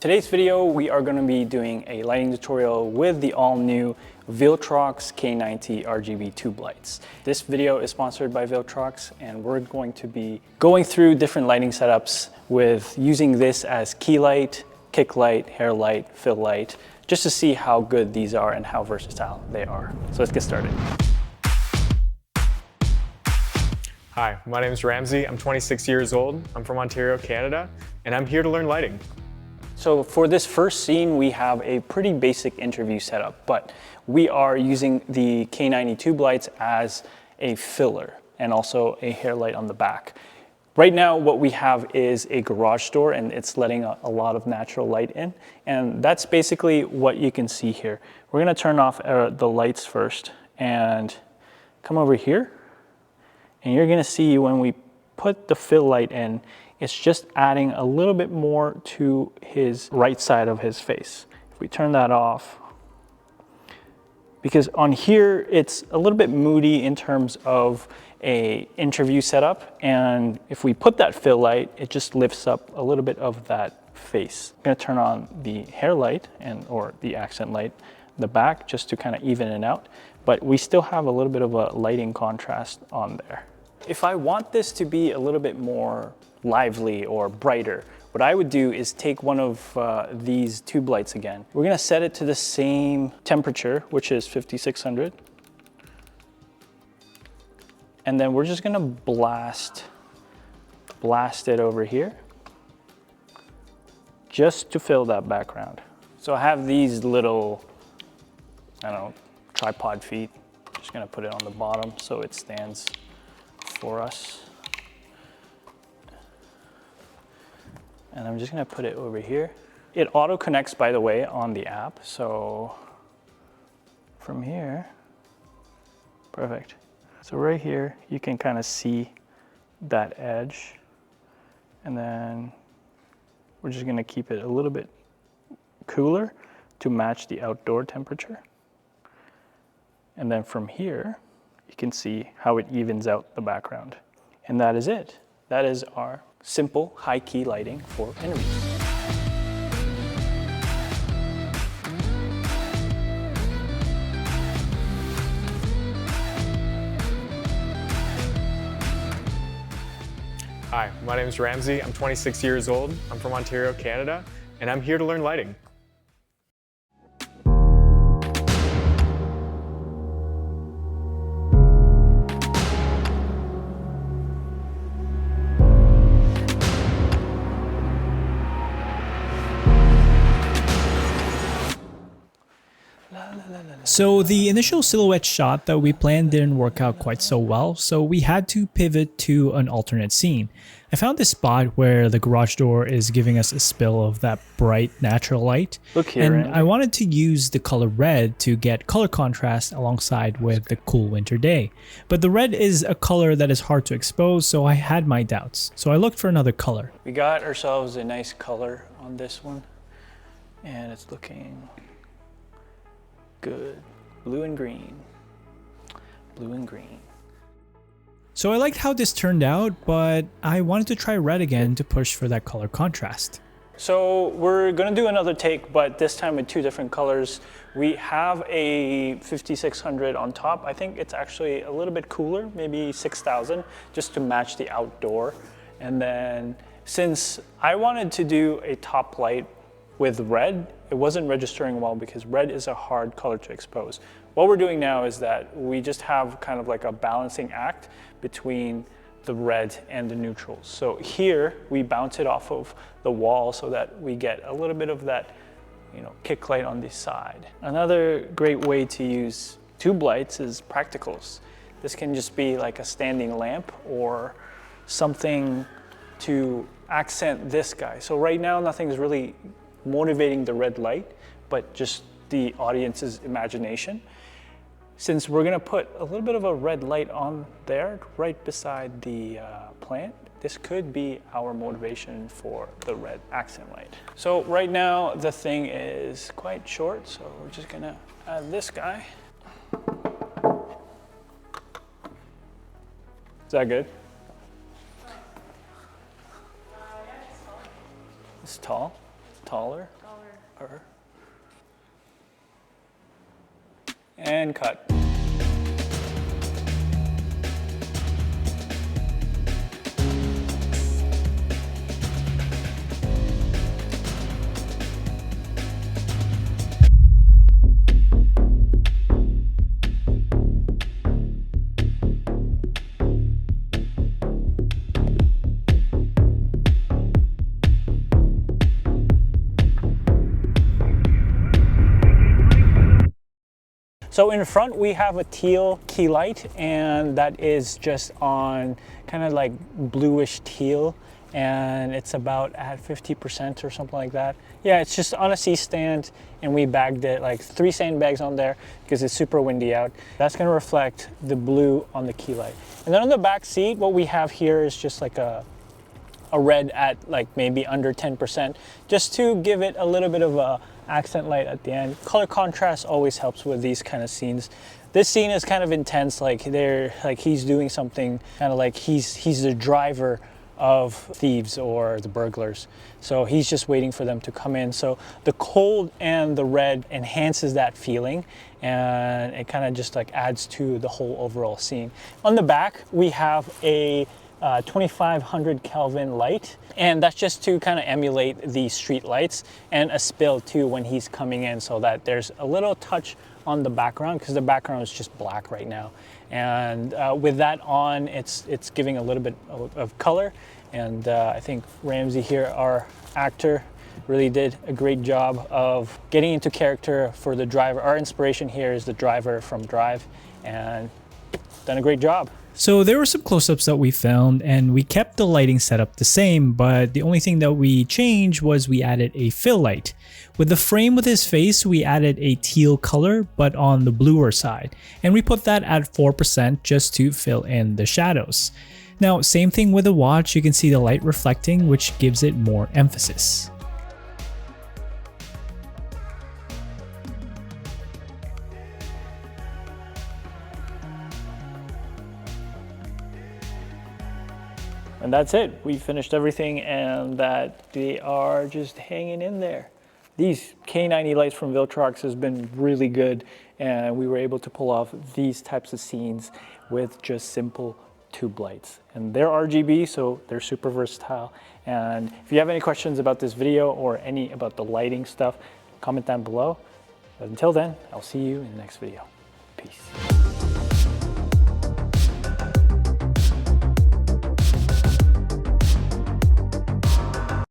Today's video, we are going to be doing a lighting tutorial with the all-new Viltrox K90 RGB tube lights. This video is sponsored by Viltrox, and we're going to be going through different lighting setups with using this as key light, kick light, hair light, fill light, just to see how good these are and how versatile they are. So let's get started. Hi, my name is Ramsey. I'm 26 years old. I'm from Ontario, Canada, and I'm here to learn lighting. So for this first scene, we have a pretty basic interview setup, but we are using the K90 tube lights as a filler and also a hair light on the back. Right now, what we have is a garage door, and it's letting a lot of natural light in. And that's basically what you can see here. We're gonna turn off the lights first and come over here. And you're gonna see when we put the fill light in, it's just adding a little bit more to his right side of his face. If we turn that off, because on here, it's a little bit moody in terms of a interview setup. And if we put that fill light, it just lifts up a little bit of that face. I'm gonna turn on the hair light or the accent light in the back just to kind of even it out. But we still have a little bit of a lighting contrast on there. If I want this to be a little bit more lively or brighter, what I would do is take one of these tube lights again. We're gonna set it to the same temperature, which is 5600. And then we're just gonna blast it over here just to fill that background. So I have these little, I don't know, tripod feet. Just gonna put it on the bottom so it stands for us. And I'm just gonna put it over here. It auto connects, by the way, on the app. So from here, perfect. So right here, you can kind of see that edge. And then we're just gonna keep it a little bit cooler to match the outdoor temperature. And then from here, you can see how it evens out the background. And that is it. That is our simple high key lighting for interviews. Hi, my name is Ramsey. I'm 26 years old. I'm from Ontario, Canada, and I'm here to learn lighting. So the initial silhouette shot that we planned didn't work out quite so well, so we had to pivot to an alternate scene. I found this spot where the garage door is giving us a spill of that bright natural light. Look here, and Randy. I wanted to use the color red to get color contrast alongside with the cool winter day. But the red is a color that is hard to expose, so I had my doubts. So I looked for another color. We got ourselves a nice color on this one, and it's looking good. Blue and green. Blue and green. So I liked how this turned out, but I wanted to try red again to push for that color contrast. So we're gonna do another take, but this time with two different colors. We have a 5600 on top. I think it's actually a little bit cooler, maybe 6000, just to match the outdoor. And then since I wanted to do a top light with red, it wasn't registering well because red is a hard color to expose. What we're doing now is that we just have kind of like a balancing act between the red and the neutrals. So here we bounce it off of the wall so that we get a little bit of that, kick light on the side. Another great way to use tube lights is practicals. This can just be like a standing lamp or something to accent this guy. So right now nothing's really motivating the red light, but just the audience's imagination. Since we're gonna put a little bit of a red light on there, right beside the plant, this could be our motivation for the red accent light. So right now the thing is quite short, so we're just gonna add this guy. Is that good? It's tall. taller. And cut. So in front we have a teal key light, and that is just on kind of like bluish teal, and it's about at 50% or something like that. Yeah, it's just on a C-stand, and we bagged it like 3 sandbags on there because it's super windy out. That's going to reflect the blue on the key light. And then on the back seat, what we have here is just like a red at like maybe under 10%, just to give it a little bit of a accent light at the end. Color contrast always helps with these kind of scenes. This scene is kind of intense, like he's doing something kind of like he's the driver of thieves or the burglars. So he's just waiting for them to come in. So the cold and the red enhances that feeling, and it kind of just like adds to the whole overall scene. On the back, we have a 2500 Kelvin light, and that's just to kind of emulate the street lights, and a spill too when he's coming in, so that there's a little touch on the background because the background is just black right now. And with that on, it's giving a little bit of color. And I think Ramsey here, our actor, really did a great job of getting into character for the driver. Our inspiration here is the driver from Drive, and done a great job. So there were some close-ups that we filmed, and we kept the lighting setup the same, but the only thing that we changed was we added a fill light. With the frame with his face, we added a teal color, but on the bluer side, and we put that at 4% just to fill in the shadows. Now, same thing with the watch, you can see the light reflecting, which gives it more emphasis. And that's it. We finished everything, and that they are just hanging in there. These K90 lights from Viltrox has been really good, and we were able to pull off these types of scenes with just simple tube lights. And they're RGB, so they're super versatile. And if you have any questions about this video or any about the lighting stuff, comment down below. But until then, I'll see you in the next video. Peace.